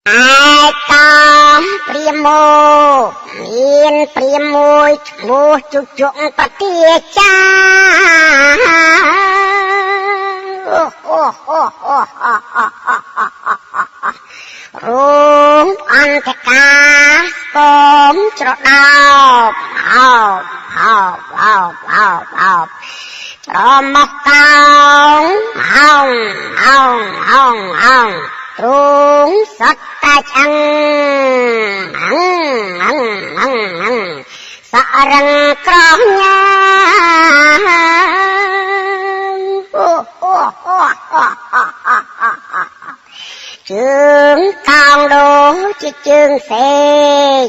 ai ta priêm mô miên priêm môi mô chục chục bát tia cha rung ăn thịt cá cốm cho đau hào cho mọc cao hồng rung sắt ta chăng sợ răng cỏ nha chương cao đô chứ chương xe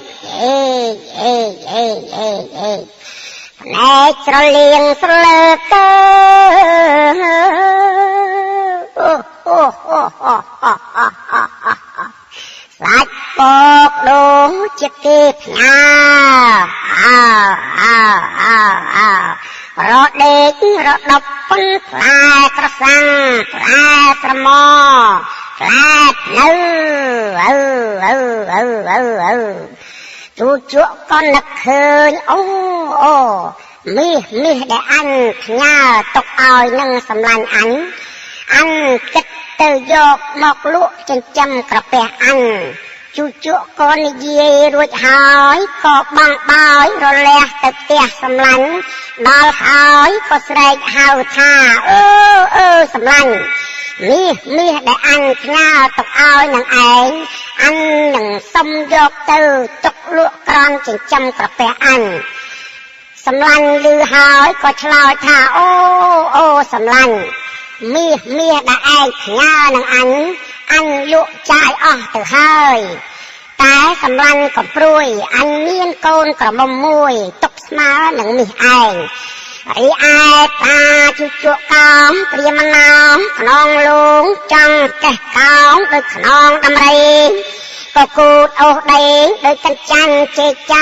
này cho liền cho lơ cơ sạch bọc đô chứ kịp nha rõ đếch rõ đọc phân lại cho sang lại cho mò lại chú chúa con nực khơi mi để ăn nhà tục oi nâng sầm lanh ăn kích từ dọc mọc lụa trên châm cà phê ăn chú chúa con dê ruột hỏi có bằng bói rồi lẹ từ tia sầm lanh đào hỏi có sậy hào thà sầm lanh mi để ăn nhà tục oi nâng ấy ăn nâng sông dọc từ tục lụa con trên châm cà phê ăn sầm lanh lư hỏi có chlau thà sầm lanh mi đã ai nhà nâng ăn lụa chạy từ hơi cái sầm lanh có pruy ăn miên côn có mồm mùi tục má nâng mi ai ta chú chuột con priêm nong non luôn trong cái con được non đâm đây có cút ô đây đôi chân chăn chê cha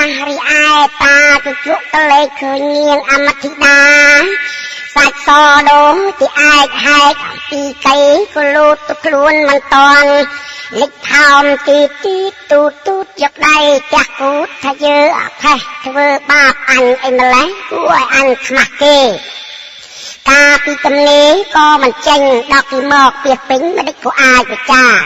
ai ta chú chuột ta lấy khơi nghiêng Amathida sạch so đố thì ai hay thì cây cô lút luônมันtoàn lịch thòng tí tút giật đây chắc cút thay dơ thay thưa bạp anh em lấy của anh mặc kê ta pi tâm lý có mình chênh đọc thì mọc việc tính mà đích của ai của cha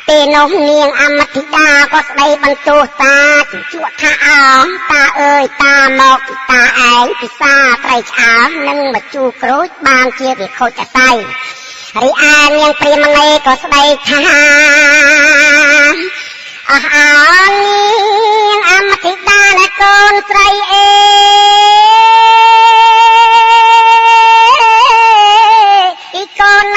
tên nông niên Amathida có đây bằng tu ta chỉ chuột tha áo ta ơi ta mọc ta ấy thì xa tay áo nâng mà chu cối ban chia việc khôi trả say ai niên priêm này có đây tha niên Amathida là con trai con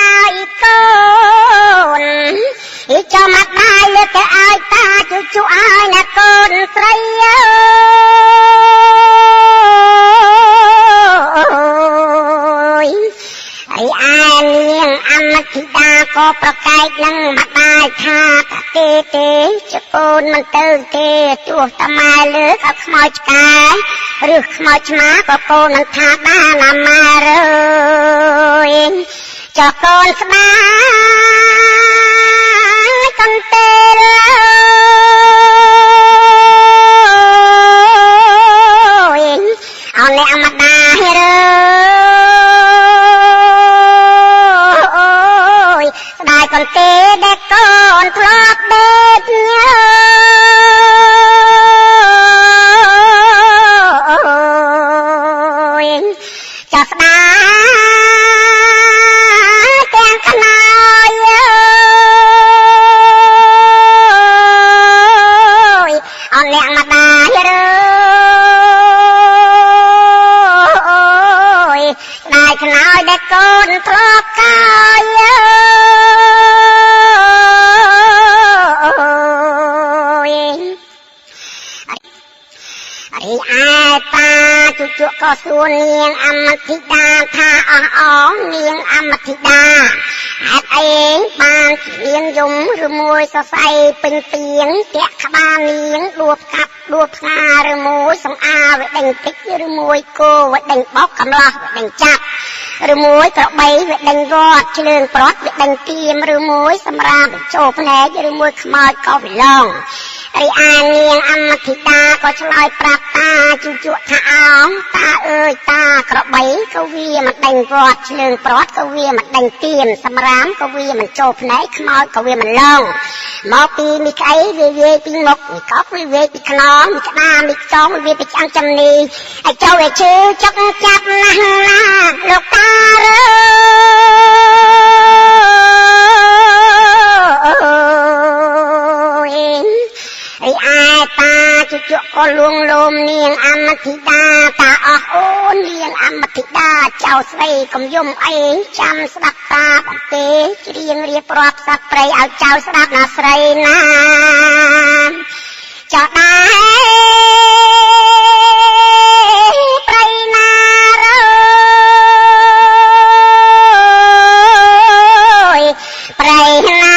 cho mặt ai lơ cái ai ta chú ai là con trai ơi ai niên Amathida có cái năng mặt ai tha cả tê cho con mình từ tê chuột ta mai lướt ở khmoi cái rước khmoi má của con mình tha ba làm ma rồi cho con ba con tê rồi ông này ông mặt đà rồi đại con tê để con thọp bếp nhớ cho ba con thọ cái ai ta chú chuột có xuân niên Amathida tha niên Amathida hạt ấy ban niên dùng rồi môi so say bình tiếng tẹt ba niên đuột cặp đuột xa rồi môi sông a với đánh tích rồi môi cô với đánh bóc cầm lo với đánh chặt ឬមួយក្របីវាដេញវត្តឆ្លើងប្រត់វាដេញទៀមឬមួយសម្រាប់ចូលភ្នែកឬមួយខ្មោចក៏វាឡងរីឯនាងអមធិតាក៏ឆ្លើយប្រាប់តាជជក់ថាអោតាអើយតាក្របីក៏វាមិនដេញវត្តឆ្លើងប្រត់ក៏វាមិនដេញទៀមសម្រាប់ក៏វាមិនចូលភ្នែកខ្មោចក៏វាមិនឡងមកពីមីក្អីវាវាយពីមុខមីកប់វាវាយពីខ្នងមីក្តាមីខ្ចងវាពីឆ្អឹងចំណីហើយចូលឲ្យជឿចុកចាប់ណាស់ណាលោកតារីឯតាជជក់ក៏លួងលោមនាងអមធិតាតាអស់អូននាងអមធិតាចៅស្រីកុំយំអីចាំស្ដាប់តាបំពេច្រៀងរៀបរាប់សត្វព្រៃឲ្យចៅស្ដាប់ណាស្រីណាចៅដែរព្រៃណារើយព្រៃណា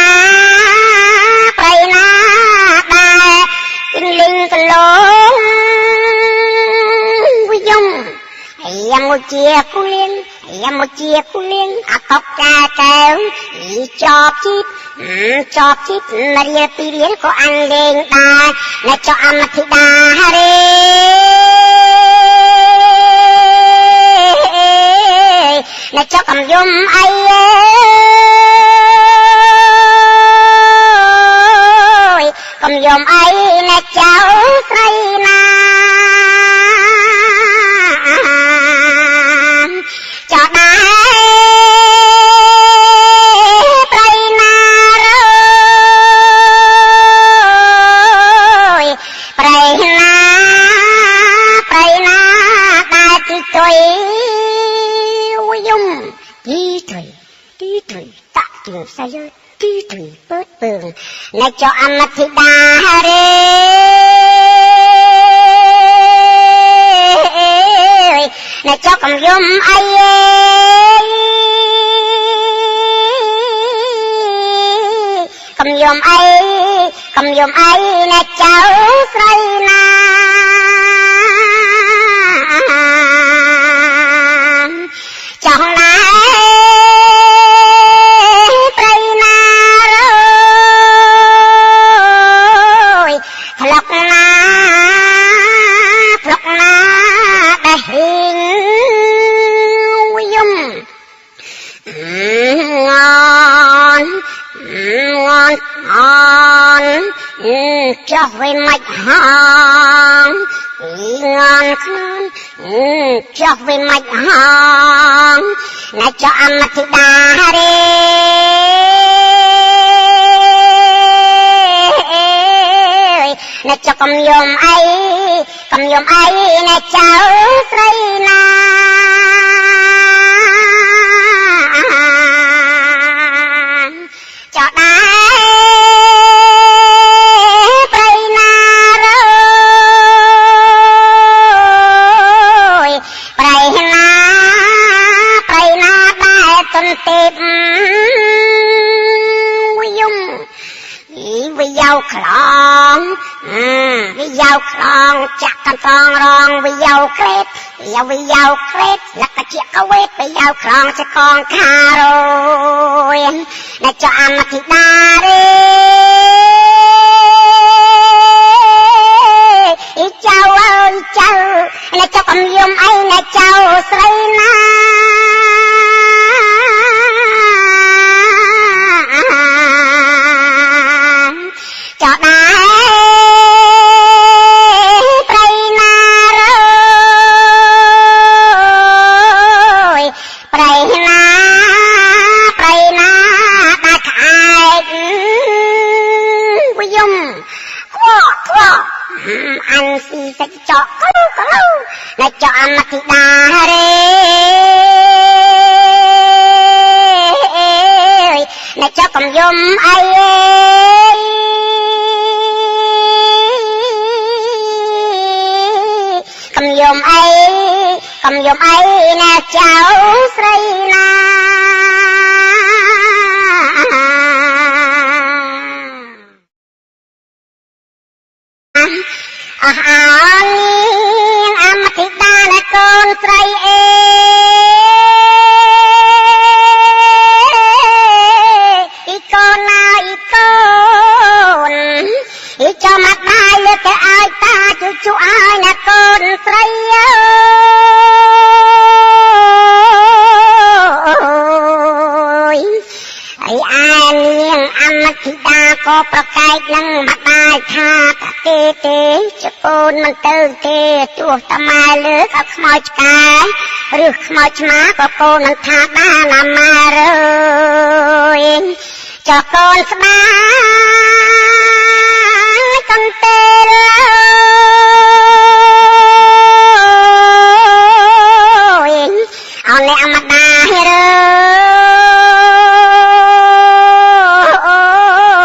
ឡងវិយំយ៉ាមកជាគូលៀងយ៉ាមកជាគូលៀងអតបកាកែវចប់ជីបនារីពីរៀនក៏អានលេងដែរអ្នកចောអមធិតារេអ្នកចောកំយំអីកំយំអីអ្នកចៅស្រីណាចောដែរព្រៃណារើយព្រៃណាដែលទីទុយយំទីទុយតាក់ជាស្អីទីទុយពើពើអ្នកចောអមធិតារេអ្នកចောកំយំអីកំយំអីអ្នកចៅស្រីណាចង់ណាព្រៃណារើយផ្លុកណាដែលហ៊ីងយំងន់ចុះវិញមិនហងងន់ខ្លួនចុះវិញមិនហងអ្នកចောអមធិតារេអ្នកចောកំយំអីអ្នកចៅស្រីណាចောដែរព្រៃណារើយព្រៃណាដែលទុនទេពយំវាយោខ្លងចាក់កន្តងរងវាយោក្រេតលក្ខជាកវេតវាយោខ្លងចកងខារយអ្នកចောអមធិតារេចៅអើយចៅអ្នកចောកំយំអីអ្នកចៅស្រីណាចောដែរព្រៃណារើយព្រៃណាដែលក្អែកវិយំខ្វក់អញស៊ីសាច់ចောកូអ្នកចောអមធិតារេអ្នកចောកំយំអីកំយំអីអ្នកចៅស្រីណាអស់អានាងអមធិតាអ្នកកូនស្រីអេ ជួឲ្យណាកូនស្រីហើយឯនាងអមតិតាក៏ប្រកែកនឹងម្ដាយថាទេចកូនមិនទៅទេទោះតាម៉ែលើកឲ្យខ្មោចឆ្កែឬខ្មោចឆ្មាក៏កូនមិនថាបានណាម៉ែអើយចកូនស្ដាយកន្ទេលអើយអ្នកម្ដា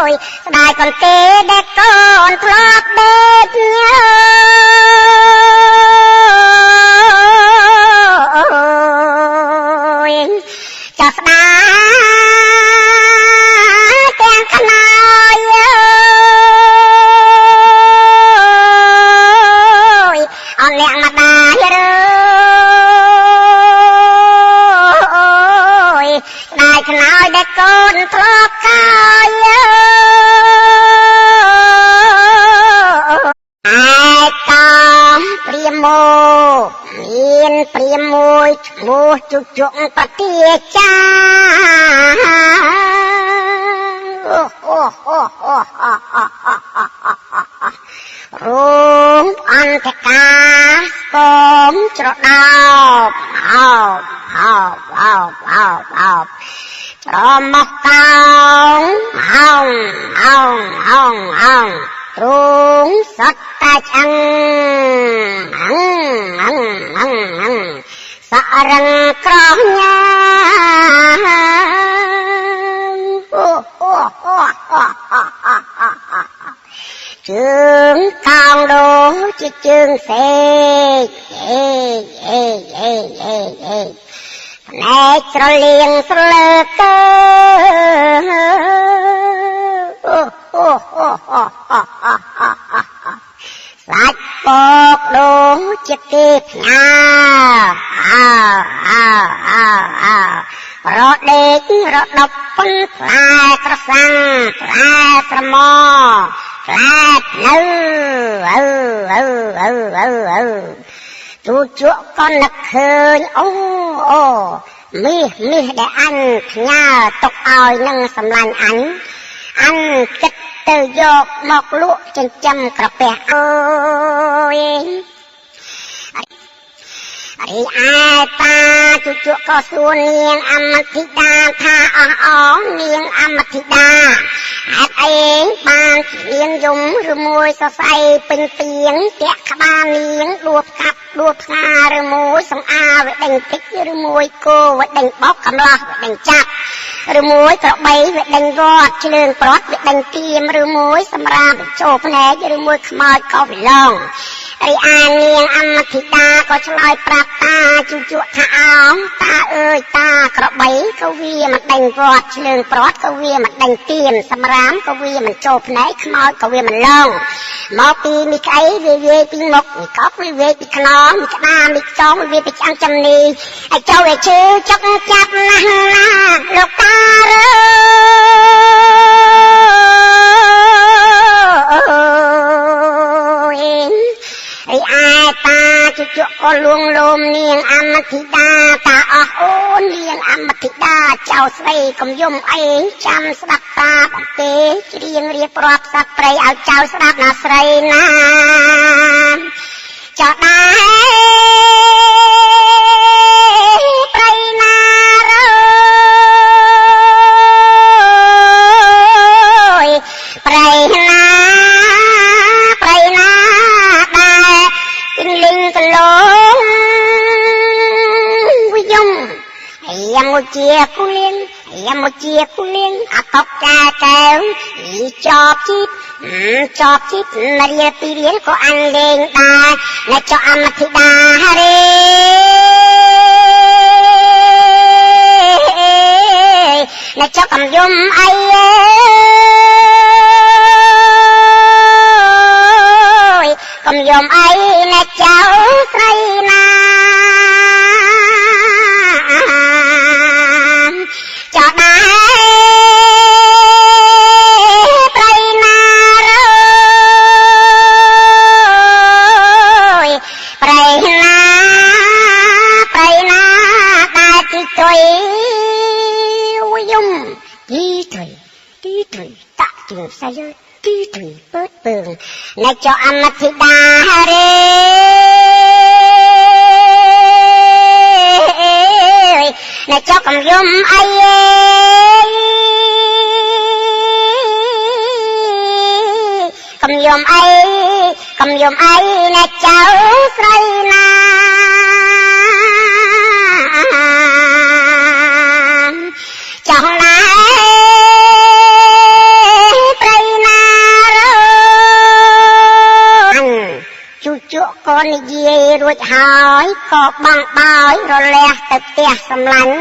យស្ដាយកន្ទេលដែលកូនធ្លាប់ដេកចាស្ដាទាំងកណោយអនអ្នកម្ដាយស្ដាយខ្នើយដែលកូនធ្លាប់កាយកំព្រាមោមានព្រាមមួយឈ្មោះជុជុងបទាចារូបអន្តកាកុំច្រដោបហោបច្រមុះកោងហោងទ្រូងសត្វតាឆ្អឹងសរឹងក្រោះញ៉ាជើងកោងដូចជាជើងសេកភ្នែកស្រលៀងស្រលើកើសាច់ពកដូចជាគេផ្ញើរដេករដប់ប៉ុនផ្លែក្រសាំងផ្លែស្រមោផ្លែនៅជូជក់ក៏នឹកឃើញអូមាសដែលអញផ្ញើទុកឲ្យនឹងសម្លាញ់អញគិតទៅយកមកលក់ចិញ្ចឹមក្រពះអើយឯតាជជក់ក៏សួរនាងអមតិតាថាអស់នាងអមតិតាហេតុអីបាននាងយំឬមួយសរសៃពេញទៀងតាក់ក្បាលនាងដួលកាប់ដួលផ្កាឬមួយសង្អាវាដេញតិចឬមួយគោវាដេញបោកកំឡោះវាដេញចាប់ឬមួយក្របីវាដេញវត្តឆ្លើងប្រត់វាដេញទៀមឬមួយសម្រាប់ចូលភ្នែកឬមួយខ្មោចក៏វាឡងរីឯនាងអមតិតាក៏ឆ្លើយប្រាប់តាជូជក់ថាអោតាអើយតាក្របីក៏វាមិនដេញវត្តឆ្លើងប្រត់ក៏វាមិនដេញទៀមសម្រាប់ក៏វាមិនចូលភ្នែកខ្មោចក៏វាមិនឡងមកពីមីក្អីវាវាយពីមុខមីកប់វាវាយពីខ្នងមីក្តាមីខ្ចងវាពីឆ្អឹងចំណីឲ្យចូលឲ្យឈឺចុកចាប់ណាស់ណាលោកតាឯតាជជក់ក៏លួងលោមនាងអមតិតាតាអស់អូននាងអមតិតាចៅស្រីកុំយំអីចាំស្ដាប់តាបន្ទេច្រៀងរៀបរាប់សត្វព្រៃឲ្យចៅស្ដាប់ណាស្រីណាចៅដែរព្រៃណារយព្រៃណាលីងកលងវិយំយ៉ាមកជាគូលៀងអកបកាកែវចប់ជីបនារីពីរៀនក៏អញលេងដែរអ្នកចောអមតិតារេអ្នកចောកំយំអីកុំយំអីណាចៅស្រីណាចោដែរព្រៃណារ ទីទីពើពើណែចោអមតិដារេណែចោកំយំអីកំយំអីណែចៅស្រីណាចង់ណាប្រៃណាជូជក់ក៏និយាយរួចហើយក៏បាំងបោយរលះទៅផ្ទះសម្លាញ់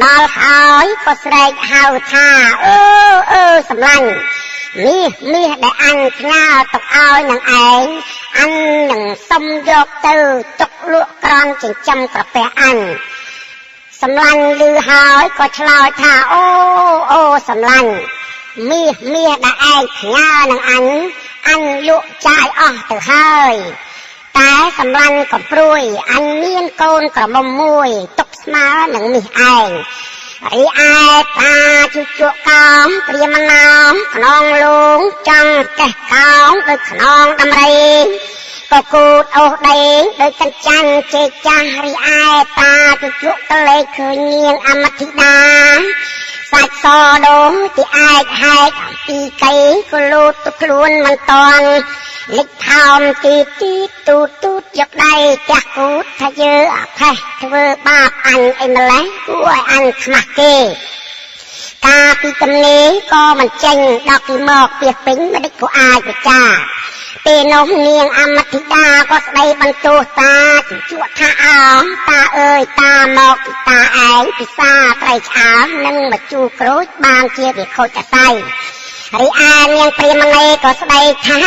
ដល់ហើយក៏ស្រែកហៅថាអឺសម្លាញ់មាសដែលអញផ្ញើទុកឲ្យនឹងឯងអញនឹងសុំយកទៅទុកលក់ក្រំចិញ្ចឹមក្រពះអញសម្លាញ់ឮហើយក៏ឆ្លើយថាអូសម្លាញ់មាសដែលឯងផ្ញើនឹងអញលក់ចាយអស់ទៅហើយតែសម្លាញ់ក៏ព្រួយអញមានកូនក្រមុំមួយទុកស្មើនឹងមាសឯងរីឯតាជូជក់កោងព្រាមណោខ្នងលងចង់កេះកោងដូចខ្នងដំរីក៏គូតអូសដេងដូចកញ្ចាញ់ជេចាស់រីឯតាជូជក់ក៏លេចឃើញនាងអមតិដាសាច់សដូងទីឯកហែកពីកៃក៏លូតទៅខ្លួនមិនតន់លិចថោមទីទូតយកដៃចាស់គូតថាយើអផេះធ្វើបាបអញអីម្លេះគួរឲ្យអញខ្មាស់គេកាពីទំនេរក៏មិនចេញដល់ពីមកពីពេញមិនដេចក៏អាចប្រចាពេលនោះនាងអមតិដាក៏ស្ដីបន្ទោសតាជជក់ថាតាអើយតាមកពីតាឯងពិសាត្រីឆ្អើរនិងមកជួក្រូចបានជាវាខូចអាស័យរីឯនាងព្រាហ្មណីក៏ស្ដីថា